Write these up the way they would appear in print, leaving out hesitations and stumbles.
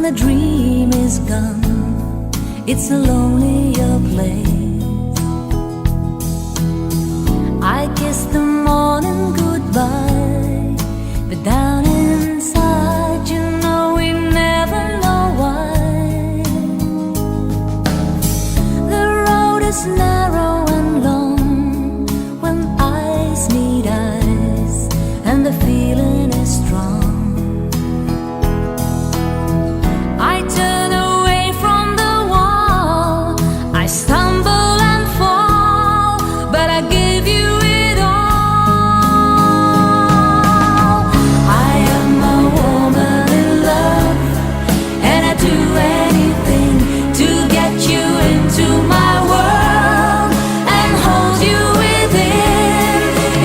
the dream is gone, it's a lonelier place. I kiss the morning goodbye, but down inside you know we never know why. The road is narrow and long when eyes meet eyes, and the feeling is strong. I turn away from the wall, I stumble and fall, but I give you it all. I am a woman in love, and I do anything to get you into my world and hold you within.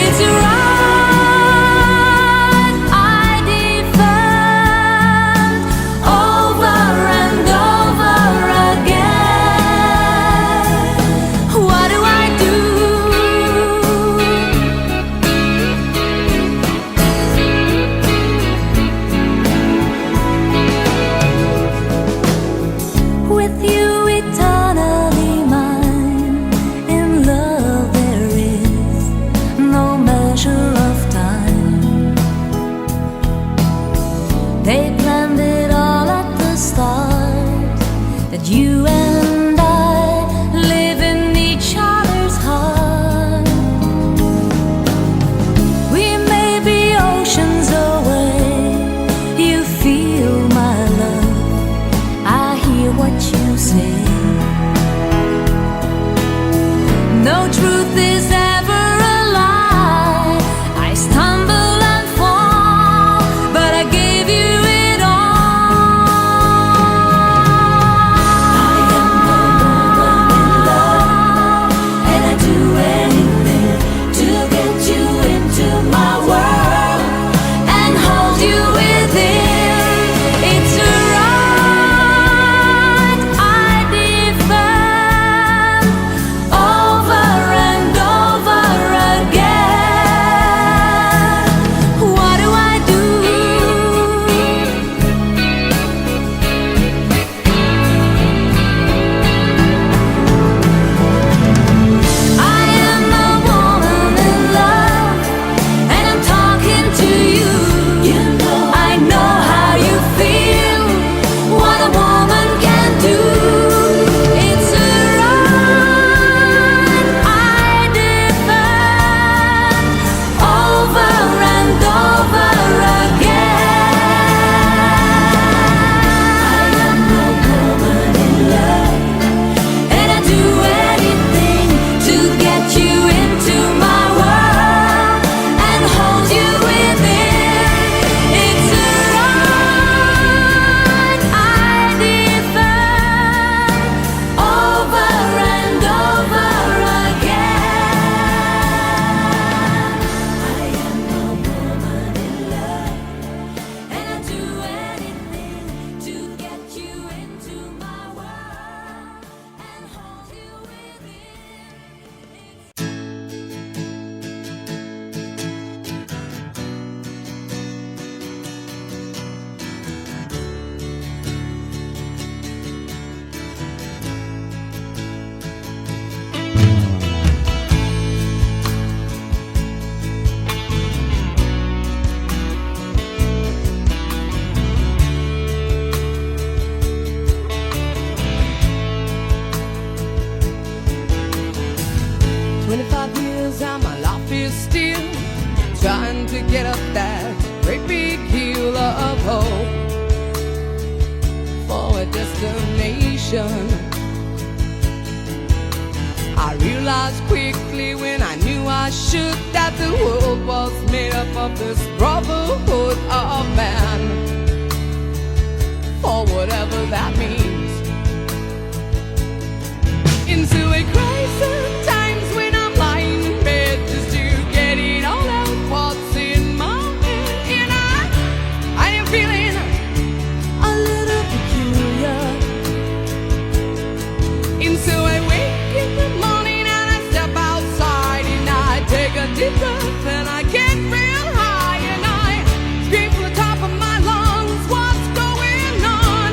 It's right, I defend over and over again. What do I do? With you eternally mine, in love there is no measure of time. They planned it all at the start, that you and I live in each other's heart. We may be oceans away, you feel my love, I hear what you say. No truth is ever a lie, I stumble and fall, but I gave you it all. I am a woman in love, and I do anything to get you into my world and hold you within. It's right, I defend over and over again. What do I do? I am a woman in love, and I'm talking to you. I know how you feel, what a woman can do. It's right, I defend over and over again. I am a woman in love, and I do anything to get you into my world and hold you within. It's right, I defend over and over again. I am a woman in love, and I do anything to get you into my world and hold you within. 25 years and my life is still trying to get up that great big hill of hope for a destination. I realized quickly when I knew I should that the world was made up of this brotherhood of man, for whatever that means. Into a crisis times when I'm lying in bed just to get it all out what's in my head. And I am feeling a little peculiar. And so I wake in the morning and I step outside and I take a deep breath and I get real high and I scream from the top of my lungs, what's going on?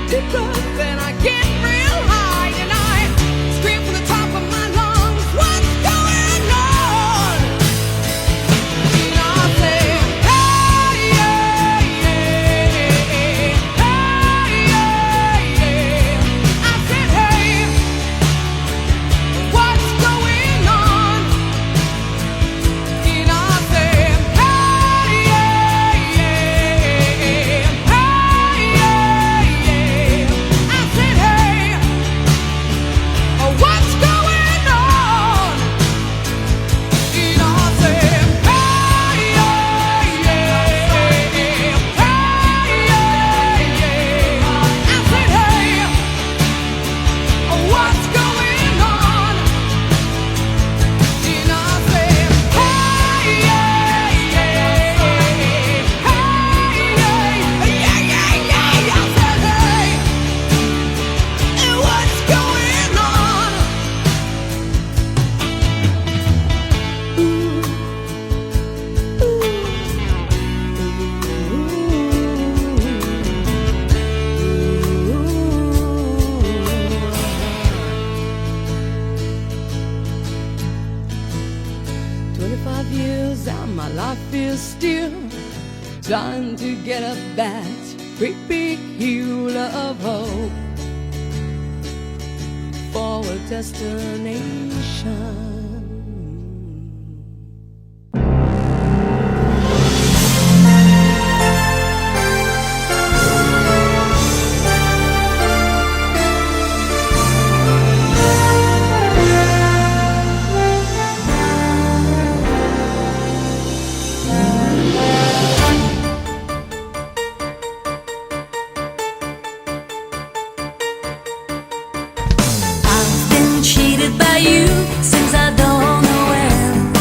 deep breath and I get real high and I scream from the top of my lungs, what's going on? And I say, hey, yeah, yeah, hey, yeah, yeah. I said, hey, what's going on? And I said, hey, yeah, yeah, hey, yeah, yeah. I said, hey, what's going on? And I said, hey, yeah, yeah, hey, yeah, yeah. I said, hey, what's going on? And I said, hey, yeah, yeah, hey, yeah, yeah, yeah. I said, hey, what's going on? Ooh. 25 years and my life is still trying to get up that great big hill of hope for a destination. I've been cheated by you since I don't know when.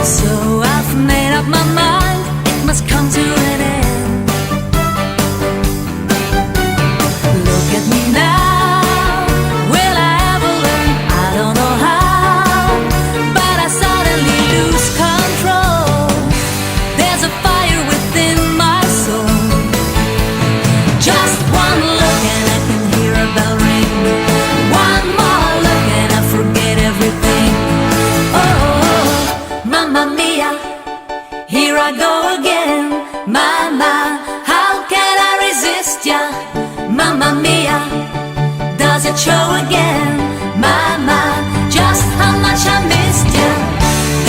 So I've made up my mind, it must come to an end. Look at me now, will I ever learn? I don't know how, but I suddenly lose control. There's a fire within my soul. Just one look and I can hear a bell ring. One more look and I forget everything. Oh, mamma mia, here I go again. Mama, how can I resist ya? Mamma mia, does it show again? Mama, just how much I missed ya.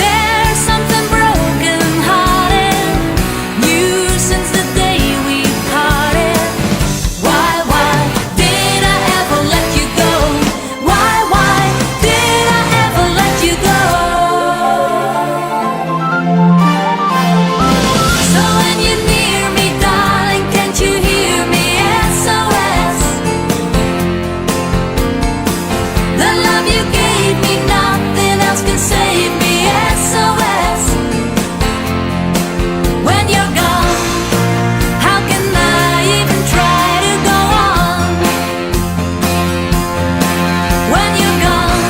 There's something broken hearted, new since the day we parted. Why did I ever let you go? Why did I ever let you go? So when you're near me, darling, can't you hear me? SOS. The love you gave me, nothing else can save me. SOS. When you're gone, how can I even try to go on? When you're gone,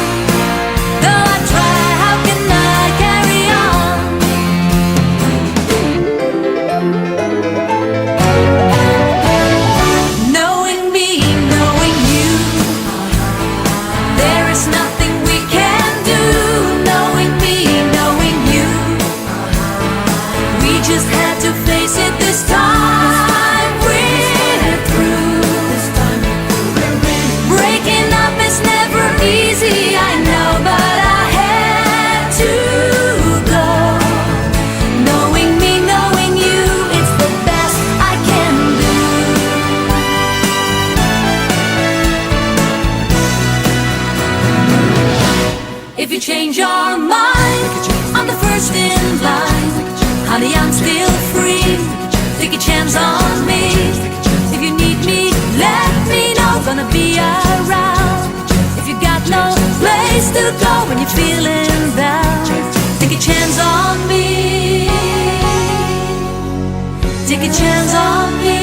though I try, how can I carry on? Knowing me, knowing you, there is nothing we can do. Knowing me, knowing you, we just had to face it this time. We're through. Breaking up is never easy, I know, but I had to go. Knowing me, knowing you, it's the best I can do. If you change your mind, I'm the first in line. Honey, I'm still free. Take a chance on me. If you need me, let me know. Gonna be around. If you got no place to go when you're feeling down, take a chance on me. Take a chance on me.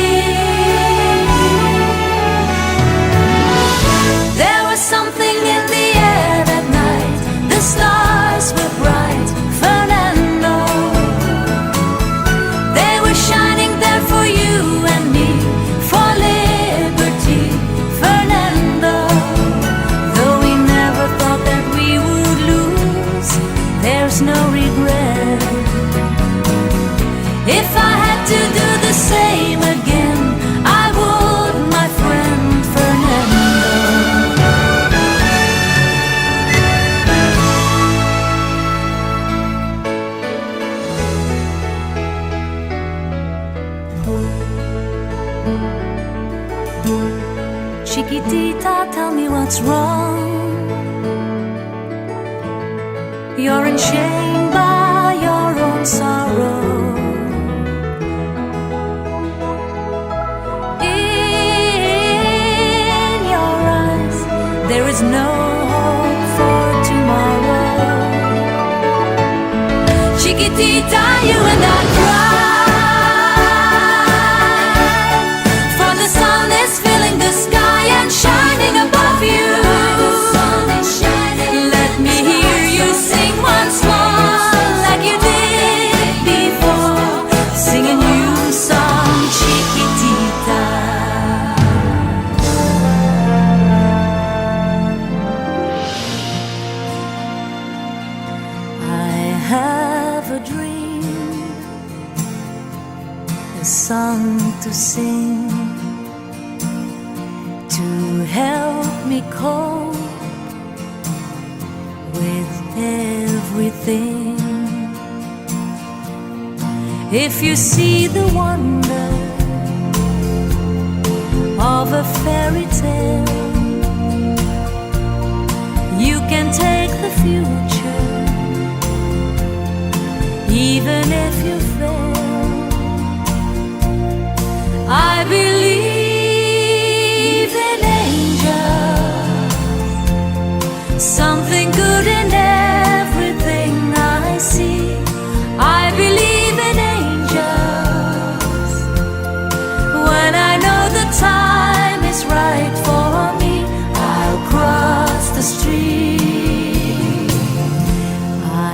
There was something in the air that night. The stars were bright, Fernando. They were shining there for you and me. Chiquitita, tell me what's wrong. You're enchained by your own sorrow. In your eyes, there is no hope for tomorrow. Chiquitita, you and I cry, for the sun is filling the sky and shining above you. Let me hear you sing once more, like you did before. Sing a new song, Chiquitita. I have a dream, a song to sing, to help me cope with everything. If you see the wonder of a fairy tale, you can take the future, even if you fail. I believe in angels, something good in everything I see. I believe in angels. When I know the time is right for me, I'll cross the street.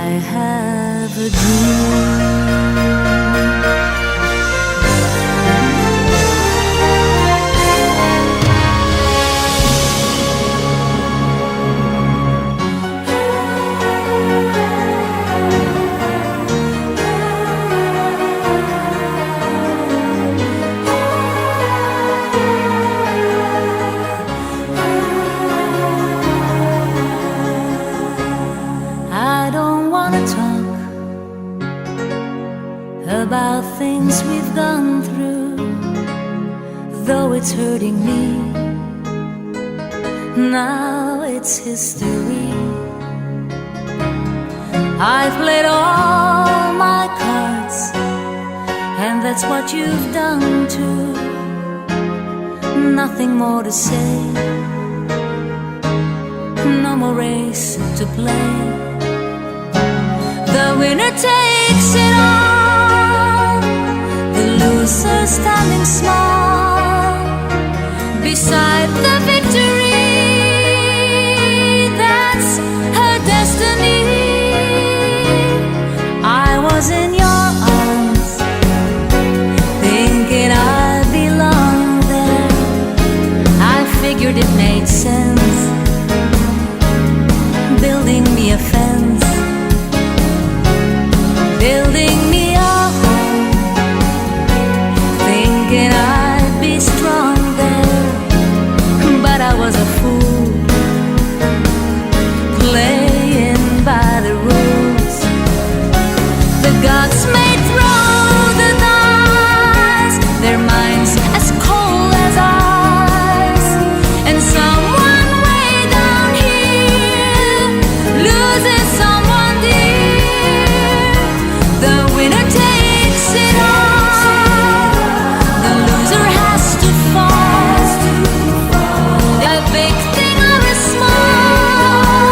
I have a dream. I don't wanna talk about things we've gone through, though it's hurting me. Now it's history. I've played all my cards, and that's what you've done too. Nothing more to say, no more race to play. The winner takes it all, the loser standing small beside the victory. That's her destiny. I was in your arms, thinking I belonged there. I figured it made sense, building me a fence, building me a home, thinking I'd be strong there. But I was a fool, playing by the rules. The gods may throw the dice, their minds as cold as ice, and someone way down here loses someone dear. The winner takes it all, the loser has to fall. A big thing or a small,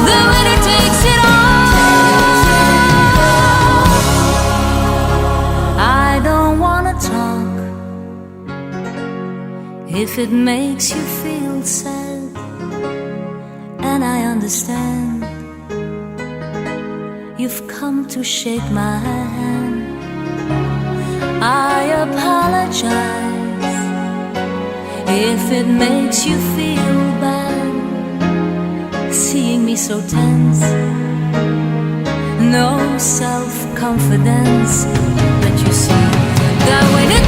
the winner takes it all. I don't wanna talk if it makes you feel sad, and I understand. You've come to shake my hand. I apologize if it makes you feel bad, seeing me so tense, no self-confidence. But you see, that when it